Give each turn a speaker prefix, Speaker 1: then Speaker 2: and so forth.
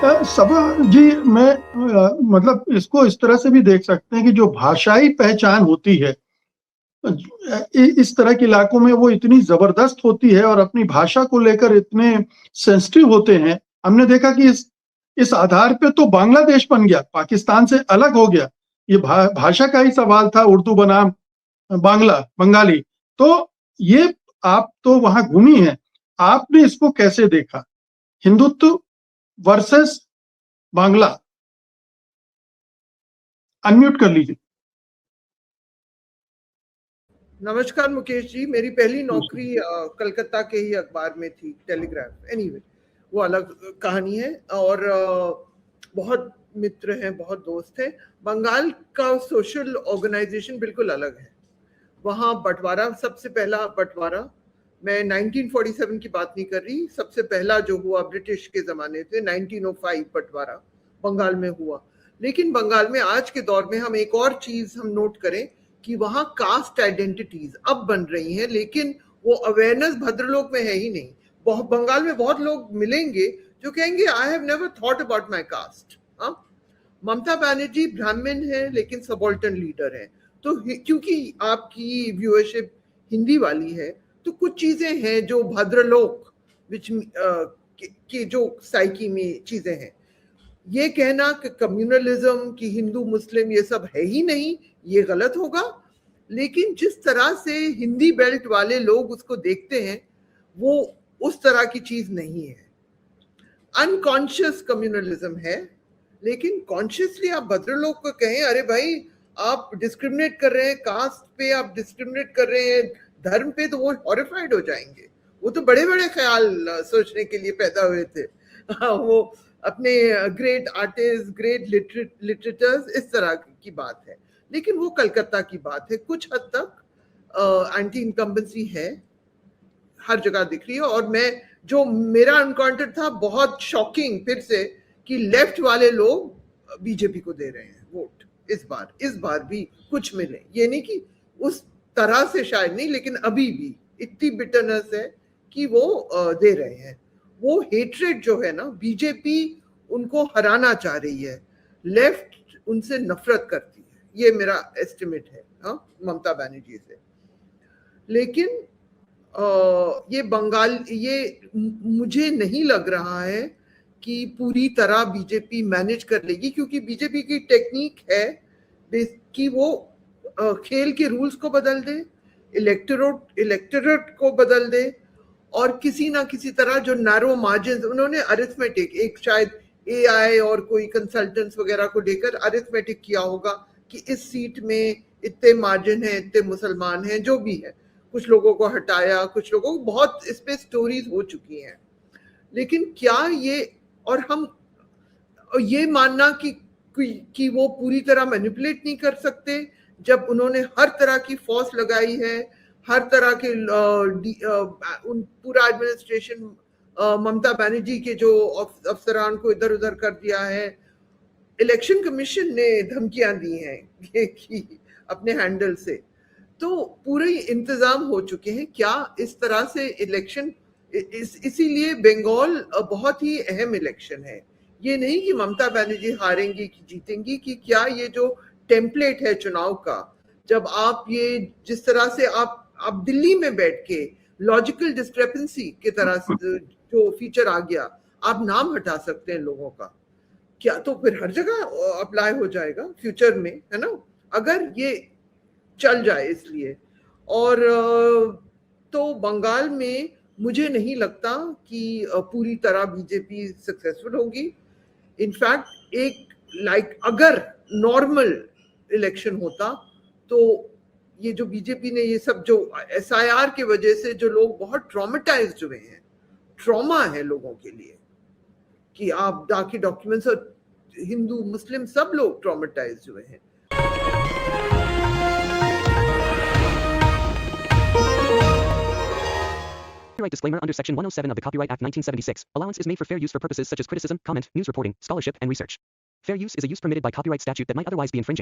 Speaker 1: सवाल जी, मैं मतलब इसको इस तरह से भी देख सकते हैं कि जो भाषाई पहचान होती है, इस तरह के इलाकों में वो इतनी जबरदस्त होती है और अपनी भाषा को लेकर इतने सेंसिटिव होते हैं। हमने देखा कि इस आधार पे तो बांग्लादेश बन गया, पाकिस्तान से अलग हो गया। ये भाषा का ही सवाल था, उर्दू बनाम बंगाली। तो ये, आप तो वहां घूमी हैं, आपने इसको कैसे देखा? हिंदुत्व वर्सेस बांग्ला। अनम्यूट कर लीजिए।
Speaker 2: नमस्कार मुकेश जी, मेरी पहली नौकरी कलकत्ता के ही अखबार में थी, टेलीग्राफ। एनीवे, वो अलग कहानी है। और बहुत मित्र हैं, बहुत दोस्त हैं। बंगाल का सोशल ऑर्गेनाइजेशन बिल्कुल अलग है। वहाँ बंटवारा, सबसे पहला बंटवारा, मैं 1947 की बात नहीं कर रही, सबसे पहला जो हुआ ब्रिटिश के ज़माने से 1905 बंटवारा बंगाल में हुआ। लेकिन बंगाल में आज के दौर में हम एक और चीज़ हम नोट करें कि वहाँ कास्ट आइडेंटिटीज अब बन रही हैं, लेकिन वो अवेयरनेस भद्रलोक में है ही नहीं। बहुत बंगाल में बहुत लोग मिलेंगे जो कहेंगे I have never thought about my caste. Mamata Banerjee ब्राह्मण है लेकिन सबॉल्टन लीडर है। तो क्योंकि आपकी व्यूअरशिप हिंदी वाली है, तो कुछ चीजें हैं जो भद्रलोक विच की जो साइकी में चीजें हैं। ये कहना कि कम्युनलिज्म की हिंदू मुस्लिम ये सब है ही नहीं, ये गलत होगा। लेकिन जिस तरह से हिंदी बेल्ट वाले लोग उसको देखते हैं, वो उस तरह की चीज नहीं है। अनकॉन्शियस कम्युनलिज्म है, लेकिन कॉन्शियसली आप भद्रलोक को कहें अरे भाई आप डिस्क्रिमिनेट कर रहे हैं, कास्ट पे आप डिस्क्रिमिनेट कर रहे हैं, धर्म पे, तो वो हॉरिफाइड हो जाएंगे। वो तो बड़े बड़े ख्याल सोचने के लिए पैदा हुए थे। वो अपने ग्रेट आर्टिस्ट, ग्रेट लिटरेटर्स, इस तरह की बात है। लेकिन वो कलकत्ता की बात है। कुछ हद तक एंटी इनकम्बेंसी है, हर जगह दिख रही है। और मैं, जो मेरा एनकाउंटर था बहुत शॉकिंग, फिर से, कि लेफ्ट वाले लोग बीजेपी को दे रहे हैं वोट इस बार भी कुछ मिले। ये नहीं कि उस तरह से शायद नहीं, लेकिन अभी भी इतनी बिटरनेस है कि वो दे रहे हैं। वो हेट्रेड जो है ना, बीजेपी उनको हराना चाह रही है, लेफ्ट उनसे नफरत करती है, ये मेरा एस्टिमेट है ममता बनर्जी से। लेकिन ये बंगाल, ये मुझे नहीं लग रहा है कि पूरी तरह बीजेपी मैनेज कर लेगी, क्योंकि बीजेपी की टेक्निक है कि वो खेल के रूल्स को बदल दे, इलेक्टोरेट को बदल दे, और किसी ना किसी तरह जो नैरो मार्जिन, उन्होंने अरिथमेटिक, एक शायद एआई और कोई कंसल्टेंट्स वगैरह को लेकर अरिथमेटिक किया होगा कि इस सीट में इतने मार्जिन है, इतने मुसलमान हैं, जो भी है, कुछ लोगों को हटाया, कुछ लोगों को, बहुत इस पे स्टोरीज हो चुकी हैं। लेकिन क्या ये, और हम ये मानना कि वो पूरी तरह मैनिपुलेट नहीं कर सकते, जब उन्होंने हर तरह की फोर्स लगाई है, हर तरह के पूरा एडमिनिस्ट्रेशन ममता बनर्जी के जो अफसरान को इधर उधर कर दिया है। इलेक्शन कमीशन ने धमकियां दी हैं कि अपने हैंडल से, तो पूरे इंतजाम हो चुके हैं। क्या इस तरह से इलेक्शन, इसीलिए बंगाल बहुत ही अहम इलेक्शन है। ये नहीं कि ममता बनर्जी हारेंगी कि जीतेंगी, कि क्या ये जो टेम्पलेट है चुनाव का, जब आप ये जिस तरह से आप दिल्ली में बैठ के लॉजिकल डिस्क्रिपेंसी की तरह से जो फीचर आ गया, आप नाम हटा सकते हैं लोगों का, क्या तो फिर हर जगह अप्लाई हो जाएगा फ्यूचर में, है ना, अगर ये चल जाए। इसलिए, और तो बंगाल में मुझे नहीं लगता कि पूरी तरह बीजेपी सक्सेसफुल होगी। इनफैक्ट एक अगर नॉर्मल इलेक्शन होता, तो ये जो बीजेपी ने ये सब जो एसआईआर की वजह से जो लोग बहुत ट्रॉमेटाइज्ड हुए हैं, ट्रॉमा है लोगों के लिए कि आप डाकी डॉक्यूमेंट्स, और हिंदू मुस्लिम सब लोग ट्रॉमेटाइज्ड हुए हैं।
Speaker 3: Copyright disclaimer under Section 107 of the Copyright Act 1976. Allowance is made for fair use for purposes such as criticism, comment, news reporting, scholarship, and research. Fair use is a use permitted by copyright statute that might otherwise be infringing.